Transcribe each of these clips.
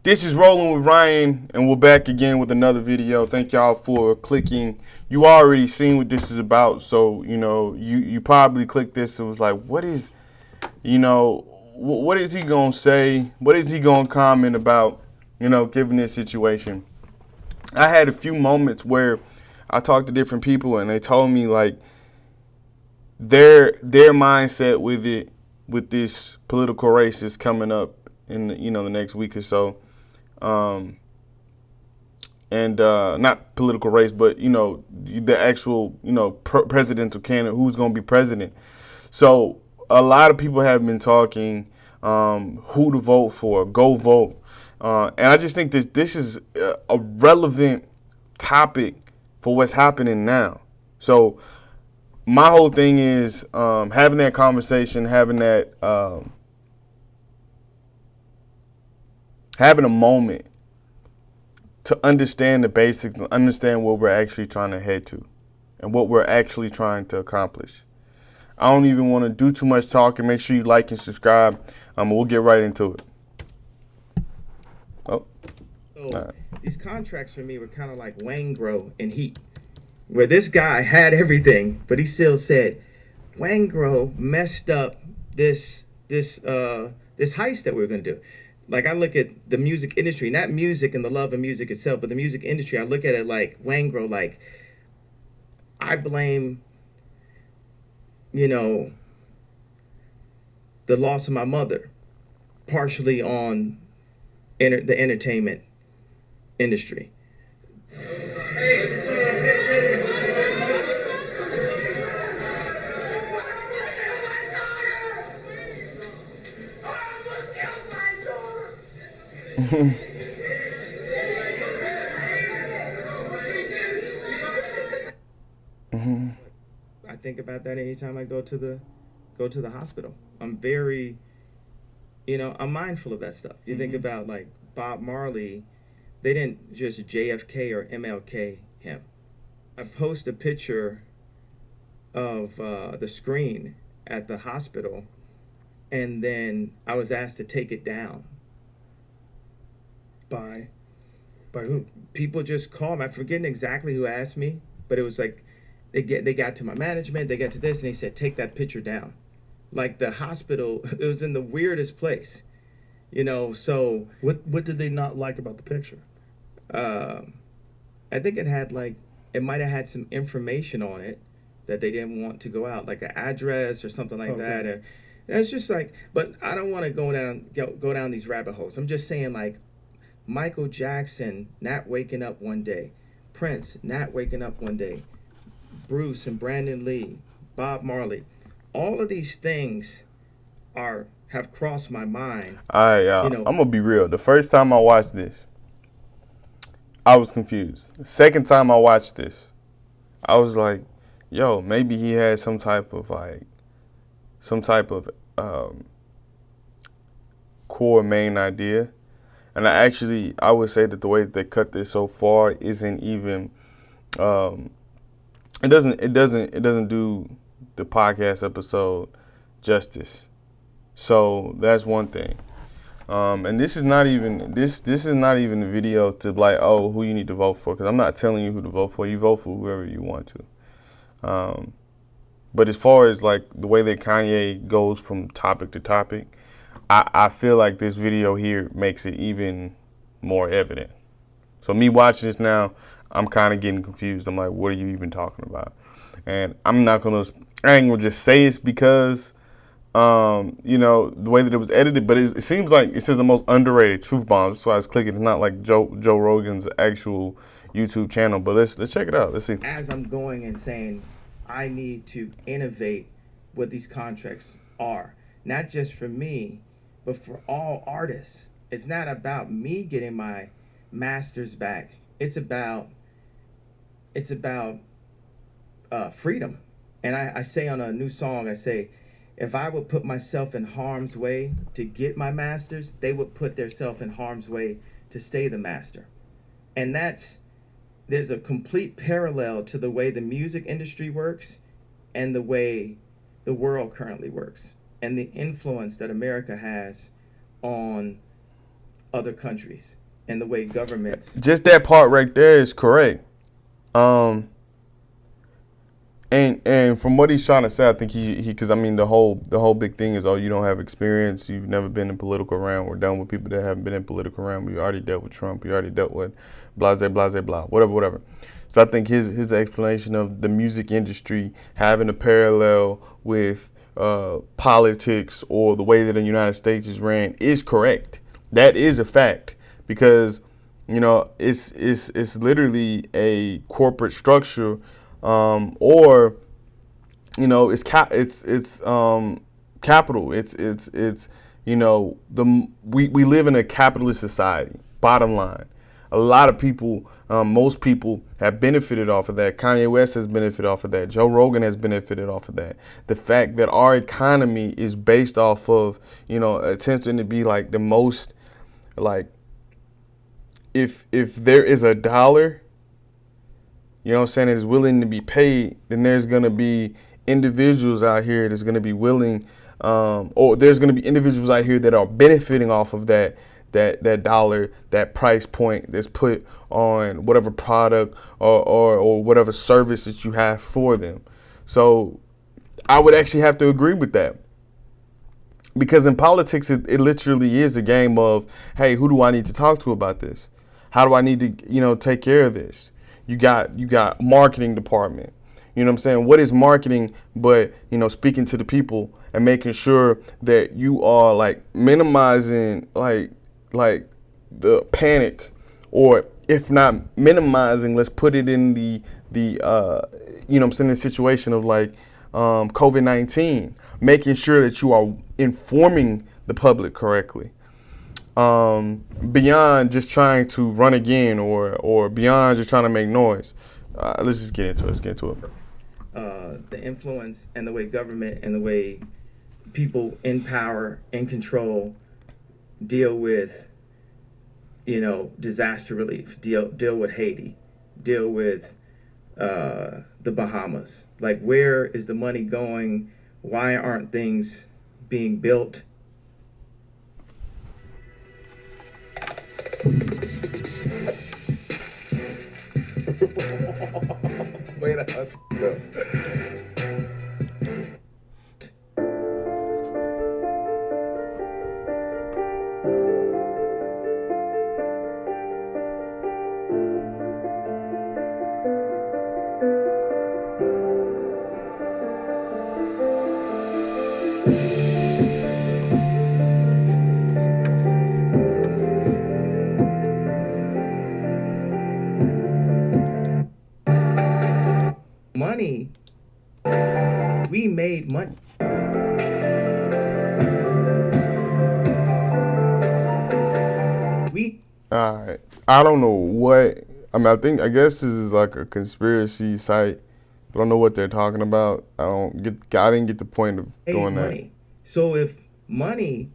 This is Rolling with Ryan, and we're back again with another video. Thank y'all for clicking. You already seen what this is about, so you probably clicked this and was like, "What is what is he gonna say? What is he gonna comment about? Given this situation." I had a few moments where I talked to different people, and they told me like their mindset with this political race is coming up in the next week or so. Um, and not political race, but the actual presidential candidate who's going to be president. So a lot of people have been talking who to vote for, go vote, and I just think this is a relevant topic for what's happening now. So my whole thing is having that conversation, having a moment to understand the basics, and understand what we're actually trying to head to and what we're actually trying to accomplish. I don't even want to do too much talking. Make sure you like and subscribe. We'll get right into it. Oh, So all right. these contracts for me were kind of like Wangro and Heat, where this guy had everything, but he still said Wangro messed up this heist that we are gonna do. Like I look at the music industry, not music and the love of music itself, but the music industry. I look at it like Wangro, like I blame, you know, the loss of my mother partially on the entertainment industry. I think about that anytime I go to the hospital. I'm very, I'm mindful of that stuff. You think about like Bob Marley, they didn't just JFK or MLK him. I post a picture of the screen at the hospital, and then I was asked to take it down by by who? People just called me. I'm forgetting exactly who asked me, but it was like they got to my management, they got to this, and they said take that picture down. Like the hospital, it was in the weirdest place, So What did they not like about the picture? um, I think it might have had some information on it that they didn't want to go out, like an address or something like that. Okay. And it's just like, but I don't want to go down these rabbit holes. I'm just saying like Michael Jackson not waking up one day, Prince not waking up one day, Bruce and Brandon Lee, Bob Marley, all of these things are have crossed my mind. All right, You y'all. know, I'm gonna be real. The first time I watched this, I was confused. The second time I watched this, I was like, "Yo, maybe he had some type of core main idea." And I would say that the way that they cut this so far isn't even um, it doesn't do the podcast episode justice. So that's one thing. And this is not even a video to like, oh, who you need to vote for, because I'm not telling you who to vote for. You vote for whoever you want to. But as far as like the way that Kanye goes from topic to topic, I feel like this video here makes it even more evident. So me watching this now, I'm kind of getting confused. I'm like, what are you even talking about? And I ain't gonna just say it's because, the way that it was edited, but it seems like it says the most underrated truth bombs. That's why I was clicking. It's not like Joe Rogan's actual YouTube channel, but let's check it out. Let's see. as I'm going and saying, I need to innovate what these contracts are, not just for me, but for all artists. It's not about me getting my masters back. It's about freedom. And I say on a new song, I say, if I would put myself in harm's way to get my masters, they would put themselves in harm's way to stay the master. And there's a complete parallel to the way the music industry works and the way the world currently works and the influence that America has on other countries and the way governments. Just that part right there is correct. And from what he's trying to say, I think he because I mean the whole big thing is, oh, you don't have experience, you've never been in political realm. We're done with people that haven't been in political realm. We already dealt with Trump. We already dealt with blah blah, whatever. So I think his explanation of the music industry having a parallel with politics or the way that the United States is ran is correct. That is a fact, because it's literally a corporate structure. Or it's capital. It's we live in a capitalist society. Bottom line, a lot of people, most people have benefited off of that. Kanye West has benefited off of that. Joe Rogan has benefited off of that. The fact that our economy is based off of attempting to be like the most, like, if there is a dollar, is willing to be paid, then there's going to be individuals out here that's going to be willing, or there's going to be individuals out here that are benefiting off of that dollar, that price point that's put on whatever product or whatever service that you have for them. So I would actually have to agree with that. Because in politics, it literally is a game of, hey, who do I need to talk to about this? How do I need to, take care of this? You got marketing department. You know what I'm saying? What is marketing but, speaking to the people and making sure that you are like minimizing like the panic, or if not minimizing, let's put it in the the situation of like COVID-19, making sure that you are informing the public correctly. Beyond just trying to run again or beyond just trying to make noise. Let's just get into it. The influence and the way government and the way people in power and control deal with, disaster relief, deal with Haiti, deal with the Bahamas. Like, where is the money going? Why aren't things being built? Wait, Money, we made money. All right. I don't know what. I guess this is like a conspiracy site. I don't know what they're talking about. I didn't get the point of doing that. So if money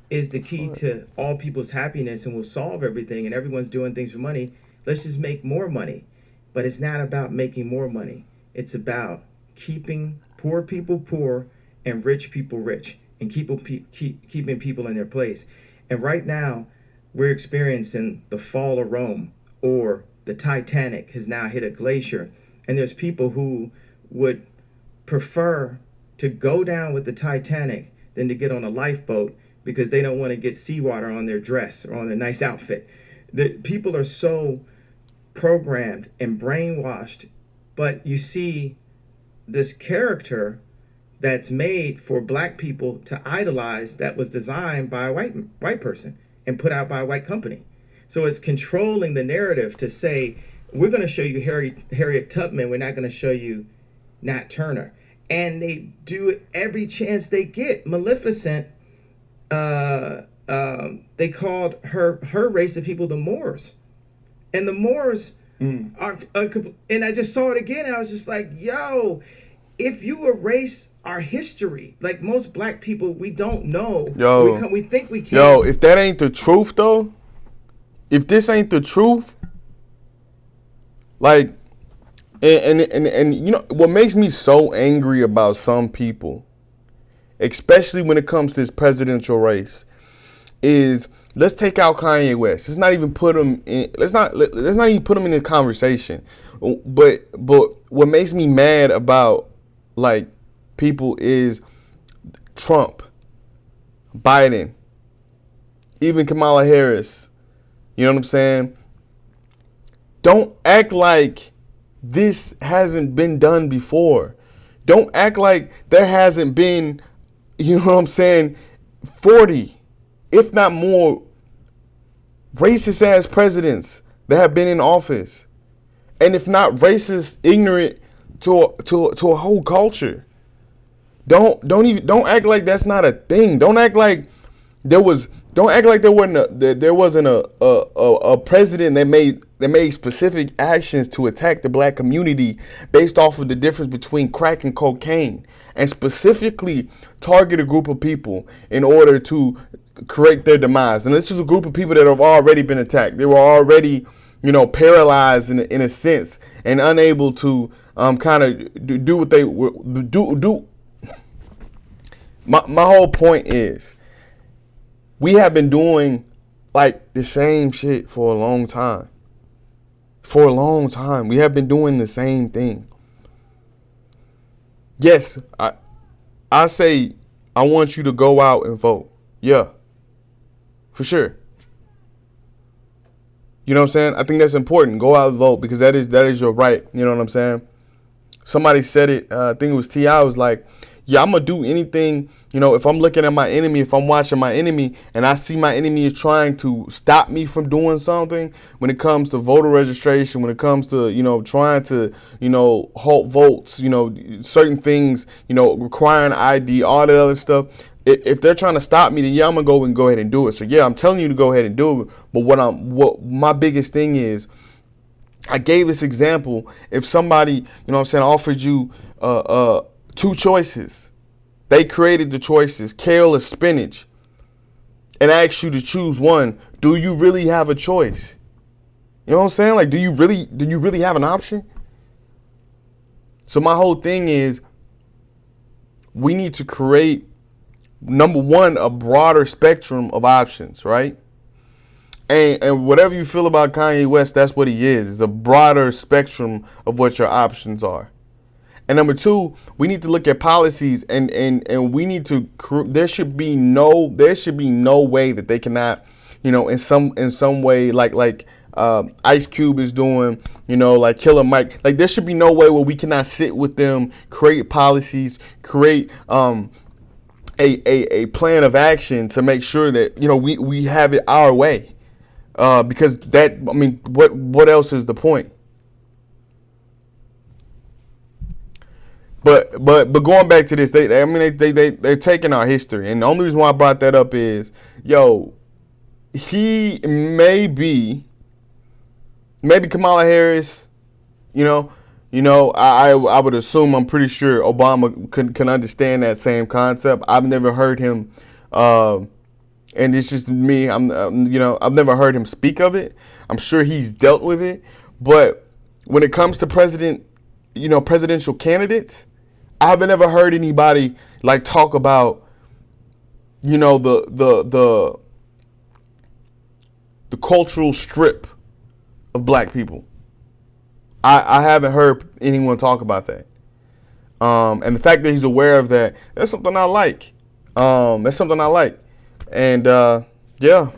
is the key to all people's happiness and will solve everything, and everyone's doing things for money, let's just make more money. But it's not about making more money. It's about keeping poor people poor and rich people rich, and keeping people in their place. And right now, we're experiencing the fall of Rome, or the Titanic has now hit a glacier. And there's people who would prefer to go down with the Titanic than to get on a lifeboat, because they don't want to get seawater on their dress or on their nice outfit. The people are so programmed and brainwashed. But you see this character that's made for black people to idolize, that was designed by a white person and put out by a white company. So it's controlling the narrative to say, we're going to show you Harriet Tubman, we're not going to show you Nat Turner. And they do it every chance they get. Maleficent, they called her race of people the Moors. And the Moors are, and I just saw it again, and I was just like, yo, if you erase our history, like most black people, we don't know. We think we can. Yo, if that ain't the truth, though, if this ain't the truth, like, and what makes me so angry about some people, especially when it comes to this presidential race, is let's take out Kanye West. Let's not even put him in. Let's not even put him in the conversation. But what makes me mad about like people is Trump, Biden, even Kamala Harris. You know what I'm saying? Don't act like this hasn't been done before. Don't act like there hasn't been, you know what I'm saying, 40, if not more, racist ass presidents that have been in office. And if not racist, ignorant to a whole culture. Don't act like that's not a thing. Don't act like there wasn't a president that made specific actions to attack the black community based off of the difference between crack and cocaine, and specifically target a group of people in order to create their demise. And this is a group of people that have already been attacked. They were already, paralyzed in a sense and unable to kind of do what they do. My whole point is, we have been doing like the same shit for a long time. For a long time, we have been doing the same thing. Yes, I say I want you to go out and vote. Yeah, for sure. You know what I'm saying? I think that's important. Go out and vote, because that is your right. You know what I'm saying? Somebody said it. I think it was T.I. was like, yeah, I'm going to do anything. If I'm looking at my enemy, if I'm watching my enemy and I see my enemy is trying to stop me from doing something when it comes to voter registration, when it comes to, trying to, halt votes, certain things, requiring ID, all that other stuff. If they're trying to stop me, then yeah, I'm going to go ahead and do it. So yeah, I'm telling you to go ahead and do it. But what my biggest thing is, I gave this example. If somebody, offered you two choices, they created the choices, kale or spinach, and asked you to choose one, do you really have a choice? You know what I'm saying? Like, do you really have an option? So my whole thing is, we need to create, number one, a broader spectrum of options, right? And whatever you feel about Kanye West, that's what he is. It's a broader spectrum of what your options are. And number two, we need to look at policies, and we need to. There should be no way that they cannot, in some way, like Ice Cube is doing, like Killer Mike. Like, there should be no way where we cannot sit with them, create policies, create a plan of action to make sure that we have it our way. Because what else is the point? But going back to this, they're taking our history, and the only reason why I brought that up is, he maybe Kamala Harris, I would assume, I'm pretty sure Obama can understand that same concept. I've never heard him, and it's just me. I've never heard him speak of it. I'm sure he's dealt with it, but when it comes to presidential candidates, I haven't ever heard anybody like talk about, the cultural strip of black people. I haven't heard anyone talk about that. And the fact that he's aware of that, that's something I like. And yeah.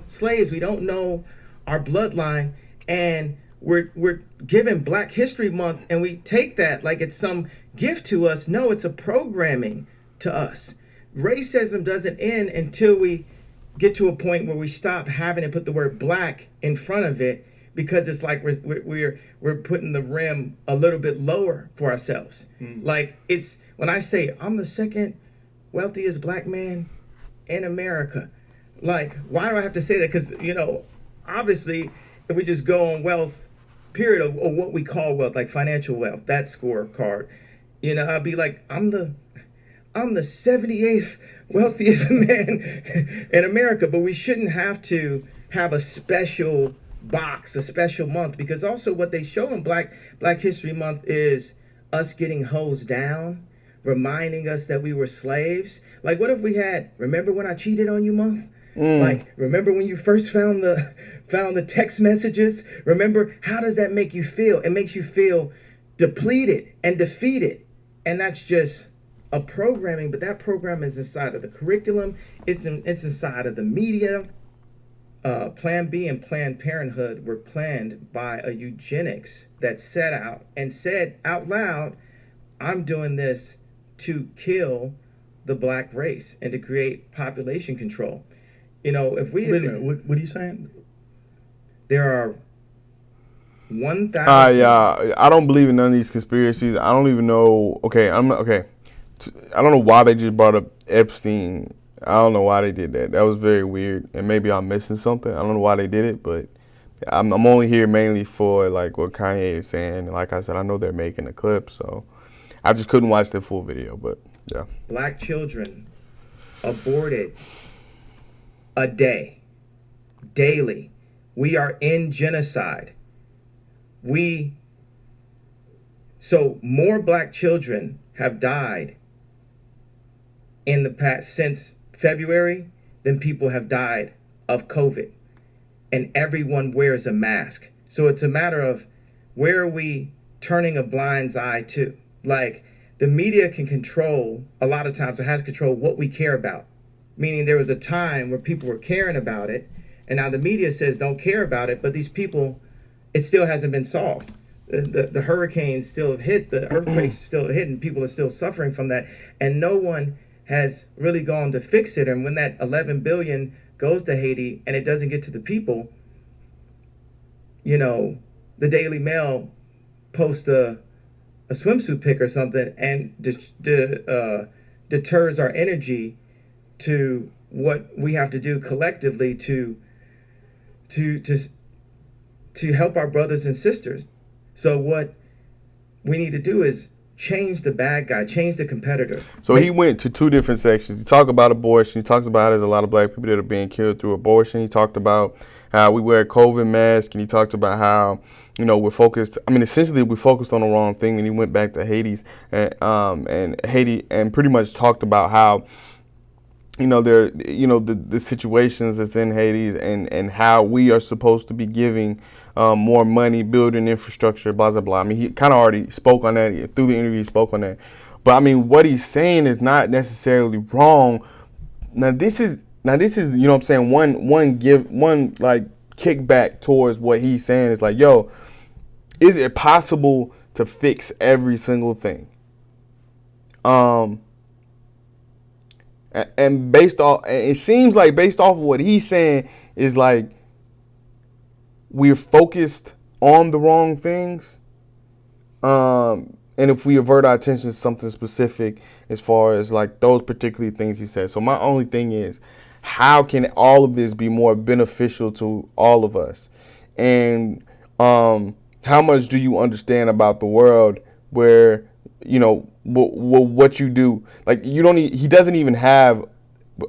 Slaves, we don't know our bloodline, and we're given Black History Month, and we take that like it's some gift to us. No, it's a programming to us. Racism doesn't end until we get to a point where we stop having to put the word black in front of it, because it's like we're putting the rim a little bit lower for ourselves. Like, it's when I say I'm the second wealthiest black man in America, like, why do I have to say that? Because obviously, if we just go on wealth, period, or what we call wealth, like financial wealth, that scorecard, I'd be like, I'm the 78th wealthiest man in America. But we shouldn't have to have a special box, a special month, because also what they show in Black History Month is us getting hosed down, reminding us that we were slaves. Like, what if we had, remember when I cheated on you month? Like, remember when you first found the text messages? Remember, how does that make you feel? It makes you feel depleted and defeated. And that's just a programming, but that program is inside of the curriculum. It's inside of the media. Plan B and Planned Parenthood were planned by a eugenics that set out and said out loud, I'm doing this to kill the black race and to create population control. You know, if we... Wait a minute, what are you saying? There are 1,000... Yeah, I don't believe in none of these conspiracies. I don't even know. Okay, I'm not, okay. I don't know why they just brought up Epstein. I don't know why they did that. That was very weird, and maybe I'm missing something. I don't know why they did it, but I'm only here mainly for like what Kanye is saying. And like I said, I know they're making a clip, so I just couldn't watch the full video. But yeah, black children aborted a day, daily. We are in genocide. So more black children have died in the past since February than people have died of COVID. And everyone wears a mask. So it's a matter of, where are we turning a blind eye to? Like, the media can control, a lot of times it has control what we care about. Meaning there was a time where people were caring about it, and now the media says don't care about it, but these people, it still hasn't been solved. The hurricanes still have hit, the earthquakes still hit, and people are still suffering from that. And no one has really gone to fix it. And when that 11 billion goes to Haiti and it doesn't get to the people, you know, the Daily Mail posts a swimsuit pic or something and deters our energy to what we have to do collectively to help our brothers and sisters. So what we need to do is change the bad guy, change the competitor. So he went to two different sections. He talked about abortion. He talks about how there's a lot of black people that are being killed through abortion. He talked about how we wear COVID masks, and he talked about how, you know, we're focused. I mean, essentially, we focused on the wrong thing. And he went back to and Haiti, and pretty much talked about how, you know, the situations that's in Haiti, and how we are supposed to be giving more money, building infrastructure, blah, blah, blah. I mean, he kind of already spoke on that through the interview. He spoke on that. But I mean, what he's saying is not necessarily wrong. Now this is, you know what I'm saying, one like kickback towards what he's saying is like, yo, is it possible to fix every single thing? And based off, it seems like based off of what he's saying is like, we're focused on the wrong things. And if we avert our attention to something specific, as far as like those particular things he said. So my only thing is, how can all of this be more beneficial to all of us? And how much do you understand about the world where, you know, what you do? Like, you don't. He doesn't even have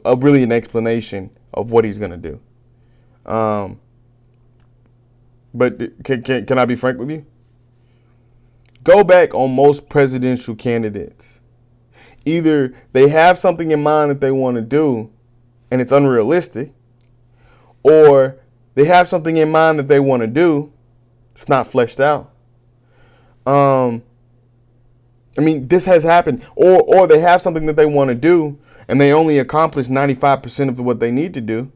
really an explanation of what he's gonna do. But can I be frank with you? Go back on most presidential candidates. Either they have something in mind that they want to do, and it's unrealistic, or they have something in mind that they want to do, it's not fleshed out. I mean, this has happened. Or they have something that they want to do, and they only accomplish 95% of what they need to do.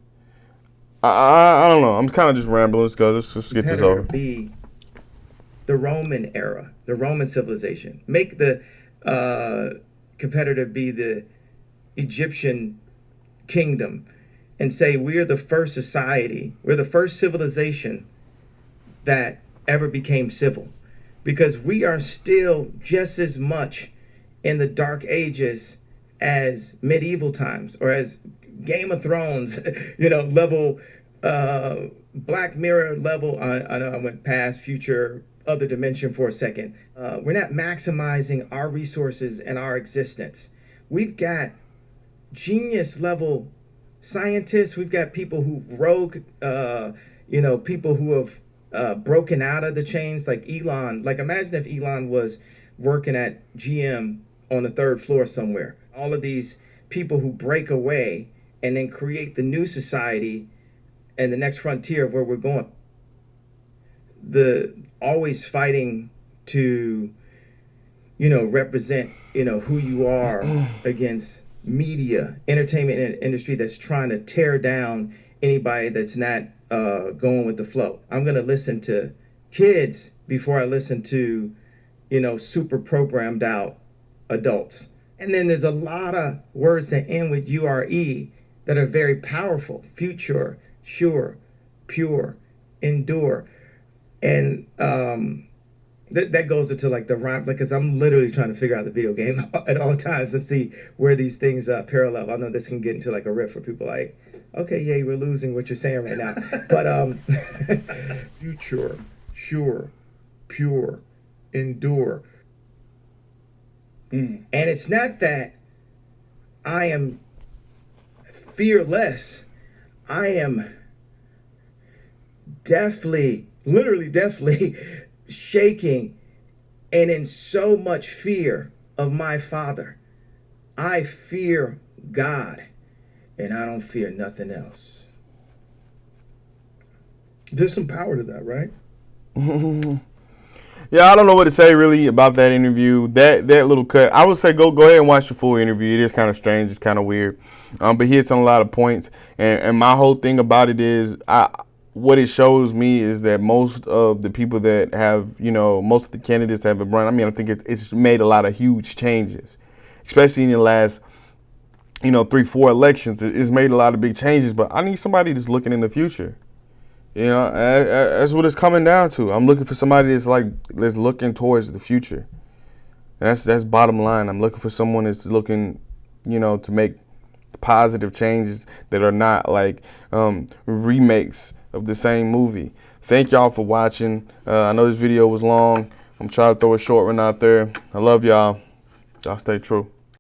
I don't know. I'm kind of just rambling. Let's go. Let's just get this over. Be the Roman era, the Roman civilization. Make the competitor be the Egyptian kingdom, and say we're the first society, we're the first civilization that ever became civil. Because we are still just as much in the dark ages as medieval times, or as Game of Thrones, you know, level, Black Mirror level. I know I went past future, other dimension for a second. We're not maximizing our resources and our existence. We've got genius level scientists. We've got people who people who have broken out of the chains, like Elon. Like, imagine if Elon was working at GM on the third floor somewhere. All of these people who break away and then create the new society and the next frontier of where we're going. The always fighting to, represent, who you are against media, entertainment industry that's trying to tear down anybody that's not going with the flow. I'm going to listen to kids before I listen to, super programmed out adults. And then there's a lot of words that end with URE that are very powerful: future, sure, pure, endure. And that goes into like the rhyme, because I'm literally trying to figure out the video game at all times to see where these things parallel. I know this can get into like a riff for people like, okay, yeah, we're losing what you're saying right now. But future, sure, pure, endure. And it's not that I am fearless. I am definitely shaking and in so much fear of my Father. I fear God, and I don't fear nothing else. There's some power to that, right? Yeah, I don't know what to say really about that interview. That little cut, I would say go ahead and watch the full interview. It is kind of strange. It's kind of weird. But he hits on a lot of points. And my whole thing about it is, what it shows me is that most of the people that have, most of the candidates that have run, I think it's made a lot of huge changes, especially in the last, 3-4 elections. It's made a lot of big changes. But I need somebody that's looking in the future. That's what it's coming down to. I'm looking for somebody that's looking towards the future. And that's bottom line. I'm looking for someone that's looking, to make positive changes that are not like remakes of the same movie. Thank y'all for watching. I know this video was long. I'm trying to throw a short one out there. I love y'all. Y'all stay true.